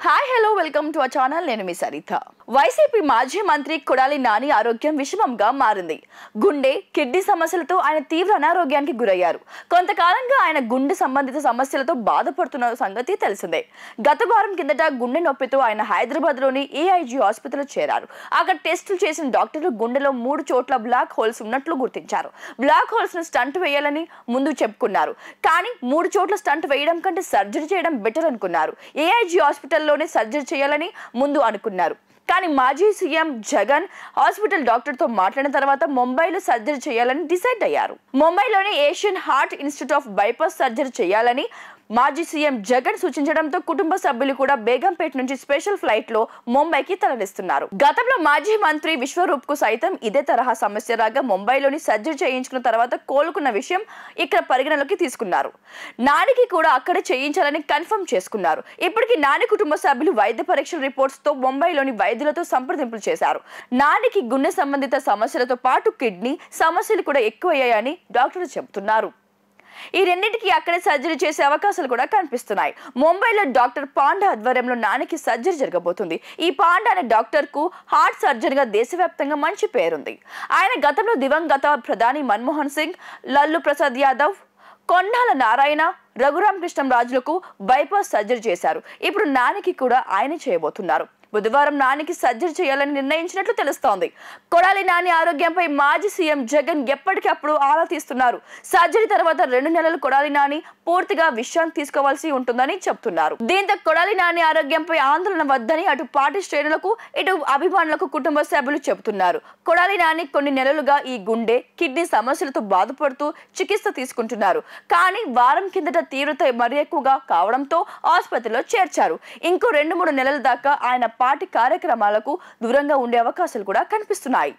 Hi hello welcome to our channel నేను మీ Saritha YCP మాజీ మంత్రి కొడాలి నాని ఆరోగ్యం విషమంగా మారింది. గుండె కిడ్నీ సమస్యలతో ఆయన తీవ్ర అనారోగ్యానికి గురయ్యారు. కొంతకాలంగా ఆయన గుండె సంబంధిత సమస్యలతో బాధపడుతున్న సంగతి తెలిసిందే. గత వారం కిందట గుండె నొప్పితో ఆయన హైదరాబాద్లోని ఏఐజీ ఆసుపత్రిలో చేరారు. అక్కడ టెస్టులు చేసిన డాక్టర్లు గుండెలో 3 చోట్ల బ్లాక్ హోల్స్ ఉన్నట్లు గుర్తించారు. బ్లాక్ హోల్స్ ను స్టంట్ వేయాలని ముందు చెప్పుకున్నారు. కానీ 3 చోట్ల స్టంట్ వేయడం కంటే సర్జరీ చేయడం బెటర్ అనుకున్నారు. ఏఐజీ హాస్పిటల్ సర్జరీ చేయాలని ముందు అనుకున్నారు. కానీ మాజీ సీఎం జగన్ హాస్పిటల్ డాక్టర్ తో మాట్లాడిన తర్వాత ముంబైలో సర్జరీ చేయాలని డిసైడ్ అయ్యారు. ముంబైలోని Asian heart institute of bypass surgery చేయాలని మాజీ సీఎం జగన్ సూచించడంతో కుటుంబ సభ్యులు కూడా బేగంపేట నుంచి స్పెషల్ ఫ్లైట్ లో ముంబైకి తరలిస్తున్నారు. గతంలో మాజీ మంత్రి విశ్వరూప్ కు సైతం ఇదే తరహా సమస్య రాగా ముంబైలోని సర్జరీ చేయించుకున్న తర్వాత కోలుకున్న విషయం ఇక్కడ పరిగణలోకి తీసుకున్నారు. నానికి కూడా అక్కడే చేయించాలని కన్ఫర్మ్ చేసుకున్నారు. ఇప్పటికీ నాని కుటుంబ సభ్యులు వైద్య పరీక్షల రిపోర్ట్స్ తో ముంబైలోని వైద్యులతో సంప్రదింపులు చేశారు. నానికి గుండె సంబంధిత సమస్యలతో పాటు కిడ్నీ సమస్యలు కూడా ఎక్కువయ్యాయని డాక్టర్లు చెబుతున్నారు. ఈ రెండింటికి అక్కడే సర్జరీ చేసే అవకాశాలు కూడా కనిపిస్తున్నాయి. ముంబైలో డాక్టర్ పాండా ఆధ్వర్యంలో నానికి సర్జరీ జరగబోతుంది. ఈ పాండా అనే డాక్టర్ కు హార్ట్ సర్జన్గా దేశవ్యాప్తంగా మంచి పేరుంది. ఆయన గతంలో దివంగత ప్రధాని మన్మోహన్ సింగ్, లల్లు ప్రసాద్ యాదవ్, కొండాల నారాయణ, రఘురామ్ కృష్ణంరాజులకు బైపాస్ సర్జరీ చేశారు. ఇప్పుడు నానికి కూడా ఆయన చేయబోతున్నారు. బుధవారం నానికి సర్జరీ చేయాలని నిర్ణయించినట్లు తెలుస్తోంది. కొడాలి నాని ఆరోగ్యంపై మాజీ సీఎం జగన్ ఎప్పటికప్పుడు ఆరా తీస్తున్నారు. సర్జరీ తర్వాత 2 నెలలు కొడాలి నాని పూర్తిగా విశ్రాంతి తీసుకోవాల్సి ఉంటుందని చెప్తున్నారు. దీంతో కొడాలి నాని ఆరోగ్యంపై ఆందోళన వద్దని అటు పార్టీ శ్రేణులకు ఇటు అభిమానులకు కుటుంబ సభ్యులు చెబుతున్నారు. కొడాలి నాని కొన్ని నెలలుగా ఈ గుండె కిడ్నీ సమస్యలతో బాధపడుతూ చికిత్స తీసుకుంటున్నారు. కానీ వారం కిందట తీవ్రత మరీ ఎక్కువగా కావడంతో ఆసుపత్రిలో చేర్చారు. ఇంకో 2-3 నెలల దాకా ఆయన పార్టీ కార్యక్రమాలకు దూరంగా ఉండే అవకాశాలు కూడా కనిపిస్తున్నాయి.